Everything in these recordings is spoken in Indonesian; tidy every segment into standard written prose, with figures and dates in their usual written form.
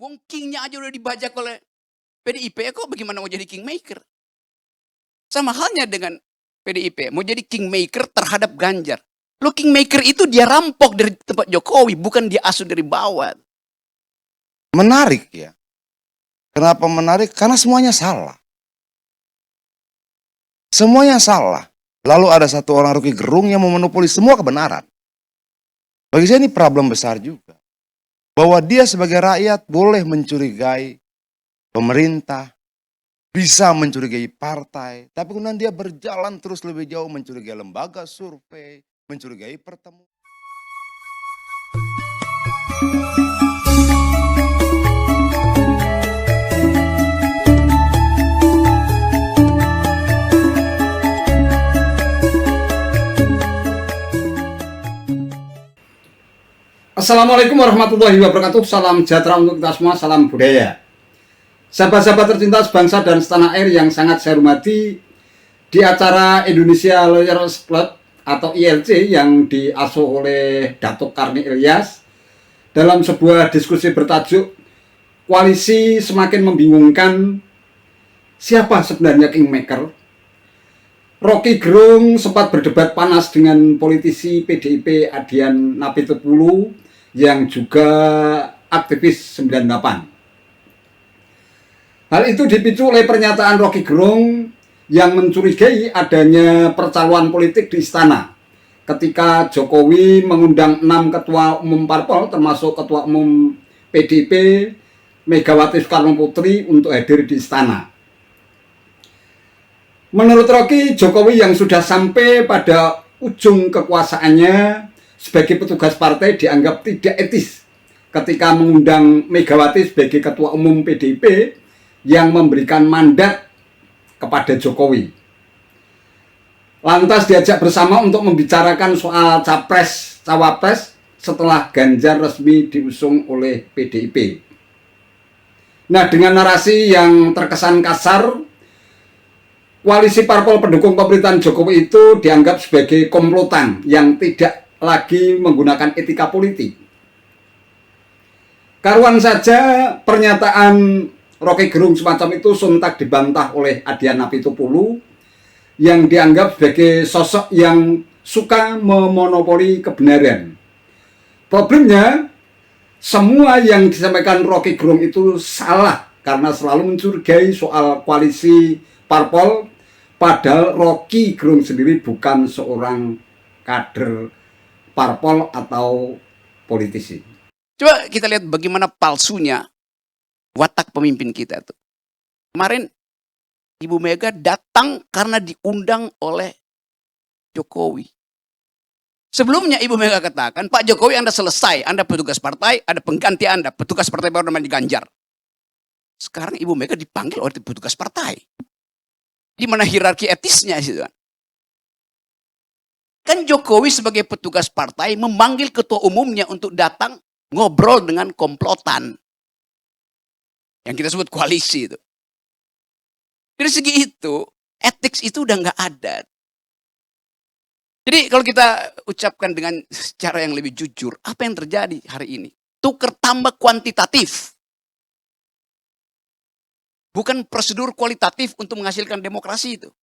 Wong kingnya aja udah dibajak oleh PDIP, kok bagaimana mau jadi kingmaker? Sama halnya dengan PDIP, mau jadi kingmaker terhadap Ganjar. Lo kingmaker itu dia rampok dari tempat Jokowi, bukan dia asuh dari bawah. Menarik ya. Kenapa menarik? Karena semuanya salah. Semuanya salah. Lalu ada satu orang Rocky Gerung yang memonopoli semua kebenaran. Bagi saya ini problem besar juga. Bahwa dia sebagai rakyat boleh mencurigai pemerintah, bisa mencurigai partai, tapi kemudian dia berjalan terus lebih jauh mencurigai lembaga survei, mencurigai pertemuan. Assalamualaikum warahmatullahi wabarakatuh. Salam sejahtera untuk kita semua, salam budaya. Sahabat-sahabat tercinta sebangsa dan setanah air yang sangat saya hormati, di acara Indonesia Lawyers Club atau ILC yang diasuh oleh Datuk Karni Ilyas dalam sebuah diskusi bertajuk Koalisi Semakin Membingungkan, Siapa Sebenarnya Kingmaker? Rocky Gerung sempat berdebat panas dengan politisi PDIP Adian Napitupulu yang juga aktivis 98. Hal itu dipicu oleh pernyataan Rocky Gerung yang mencurigai adanya percaloan politik di istana ketika Jokowi mengundang 6 ketua umum parpol termasuk ketua umum PDIP Megawati Soekarno Putri untuk hadir di istana. Menurut Rocky, Jokowi yang sudah sampai pada ujung kekuasaannya sebagai petugas partai dianggap tidak etis ketika mengundang Megawati sebagai ketua umum PDIP yang memberikan mandat kepada Jokowi. Lantas diajak bersama untuk membicarakan soal capres-cawapres setelah Ganjar resmi diusung oleh PDIP. Nah, dengan narasi yang terkesan kasar, koalisi parpol pendukung pemerintahan Jokowi itu dianggap sebagai komplotan yang tidak lagi menggunakan etika politik. Karuan saja pernyataan Rocky Gerung semacam itu sontak dibantah oleh Adian Napitupulu yang dianggap sebagai sosok yang suka memonopoli kebenaran. Problemnya, semua yang disampaikan Rocky Gerung itu salah karena selalu mencurigai soal koalisi parpol, padahal Rocky Gerung sendiri bukan seorang kader parpol atau politisi. Coba kita lihat bagaimana palsunya watak pemimpin kita tuh. Kemarin Ibu Mega datang karena diundang oleh Jokowi. Sebelumnya Ibu Mega katakan, Pak Jokowi Anda selesai, Anda petugas partai, ada pengganti Anda, petugas partai baru namanya Ganjar. Sekarang Ibu Mega dipanggil oleh petugas partai. Di mana hierarki etisnya itu kan? Kan Jokowi sebagai petugas partai memanggil ketua umumnya untuk datang ngobrol dengan komplotan. Yang kita sebut koalisi itu. Dari segi itu, etik itu udah nggak ada. Jadi kalau kita ucapkan dengan cara yang lebih jujur, apa yang terjadi hari ini? Tukar tambah kuantitatif. Bukan prosedur kualitatif untuk menghasilkan demokrasi itu.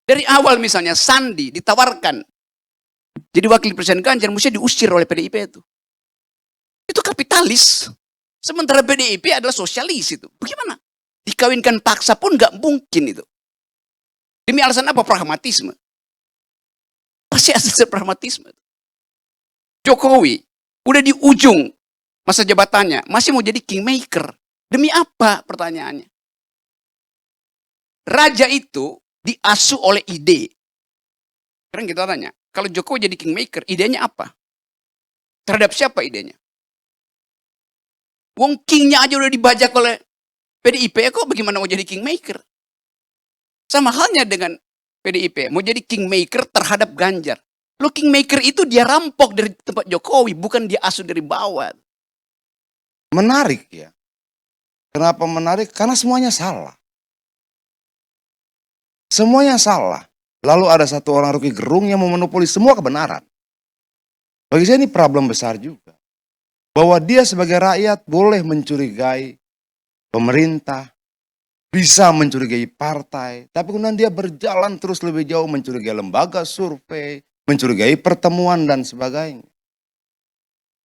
Dari awal misalnya Sandi ditawarkan jadi wakil presiden Ganjar, mesti diusir oleh PDIP itu. Itu kapitalis. Sementara PDIP adalah sosialis itu. Bagaimana? Dikawinkan paksa pun nggak mungkin itu. Demi alasan apa? Pragmatisme. Pasti asal pragmatisme. Jokowi udah di ujung masa jabatannya, masih mau jadi kingmaker. Demi apa pertanyaannya? Raja itu diasuh oleh ide. Sekarang kita tanya, kalau Jokowi jadi kingmaker, idenya apa? Terhadap siapa idenya? Wong kingnya aja udah dibajak oleh PDIP, kok bagaimana mau jadi kingmaker? Sama halnya dengan PDIP, mau jadi kingmaker terhadap Ganjar. Lo kingmaker itu dia rampok dari tempat Jokowi, bukan dia asuh dari bawah. Menarik ya. Kenapa menarik? Karena semuanya salah. Semuanya salah. Lalu ada satu orang Rocky Gerung yang memonopoli semua kebenaran. Bagi saya ini problem besar juga. bahwa dia sebagai rakyat boleh mencurigai pemerintah, bisa mencurigai partai, tapi kemudian dia berjalan terus lebih jauh mencurigai lembaga survei, mencurigai pertemuan dan sebagainya.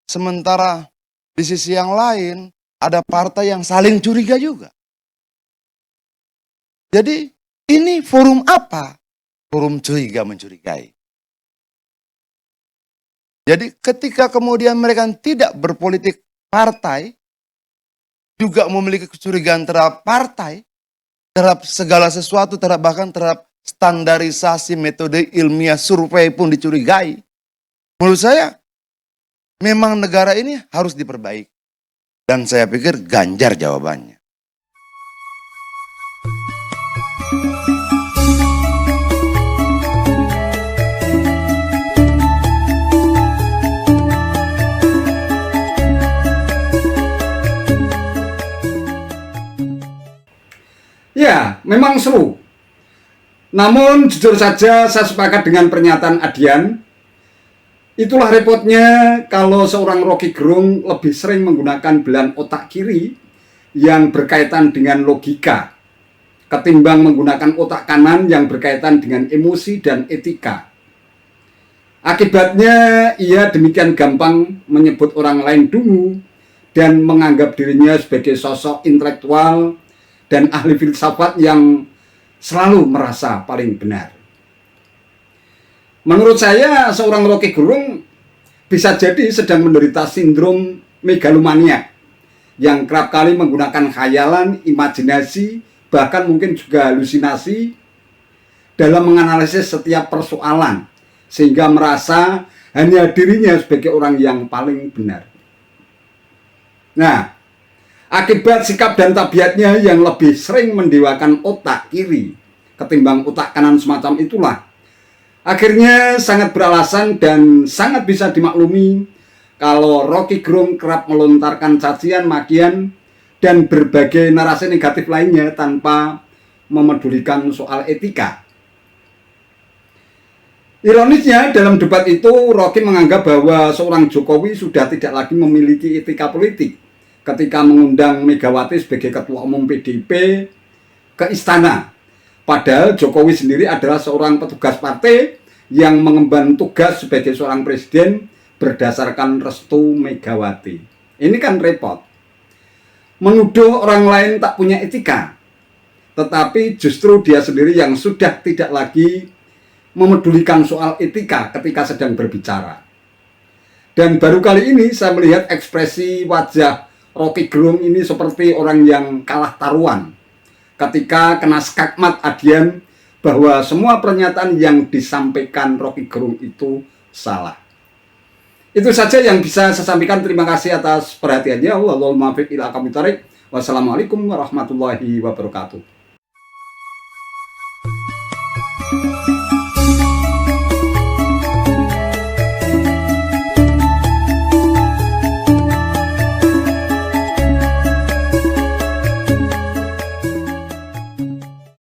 Sementara di sisi yang lain ada partai yang saling curiga juga. Jadi ini forum apa? Forum curiga mencurigai. Jadi ketika kemudian mereka tidak berpolitik partai, juga memiliki kecurigaan terhadap partai, terhadap segala sesuatu, bahkan terhadap standarisasi metode ilmiah survei pun dicurigai. Menurut saya, memang negara ini harus diperbaiki. Dan saya pikir Ganjar jawabannya. Ya, memang seru. Namun jujur saja saya sepakat dengan pernyataan Adian. Itulah repotnya kalau seorang Rocky Gerung lebih sering menggunakan belahan otak kiri yang berkaitan dengan logika, ketimbang menggunakan otak kanan yang berkaitan dengan emosi dan etika. Akibatnya ia demikian gampang menyebut orang lain dungu dan menganggap dirinya sebagai sosok intelektual dan ahli filsafat yang selalu merasa paling benar. Menurut saya, seorang Rocky Gerung bisa jadi sedang menderita sindrom megalomania yang kerap kali menggunakan khayalan, imajinasi, bahkan mungkin juga halusinasi dalam menganalisis setiap persoalan, sehingga merasa hanya dirinya sebagai orang yang paling benar. Nah, akibat sikap dan tabiatnya yang lebih sering mendewakan otak kiri ketimbang otak kanan semacam itulah, akhirnya sangat beralasan dan sangat bisa dimaklumi kalau Rocky Gerung kerap melontarkan cacian, makian, dan berbagai narasi negatif lainnya tanpa memedulikan soal etika. Ironisnya, dalam debat itu Rocky menganggap bahwa seorang Jokowi sudah tidak lagi memiliki etika politik ketika mengundang Megawati sebagai ketua umum PDIP ke istana. Padahal Jokowi sendiri adalah seorang petugas partai yang mengemban tugas sebagai seorang presiden berdasarkan restu Megawati. Ini kan repot. Menuduh orang lain tak punya etika, tetapi justru dia sendiri yang sudah tidak lagi memedulikan soal etika ketika sedang berbicara. Dan baru kali ini saya melihat ekspresi wajah Rocky Gerung ini seperti orang yang kalah taruhan ketika kena skakmat Adian bahwa semua pernyataan yang disampaikan Rocky Gerung itu salah. Itu saja yang bisa saya sampaikan. Terima kasih atas perhatiannya. Wassalamualaikum warahmatullahi wabarakatuh.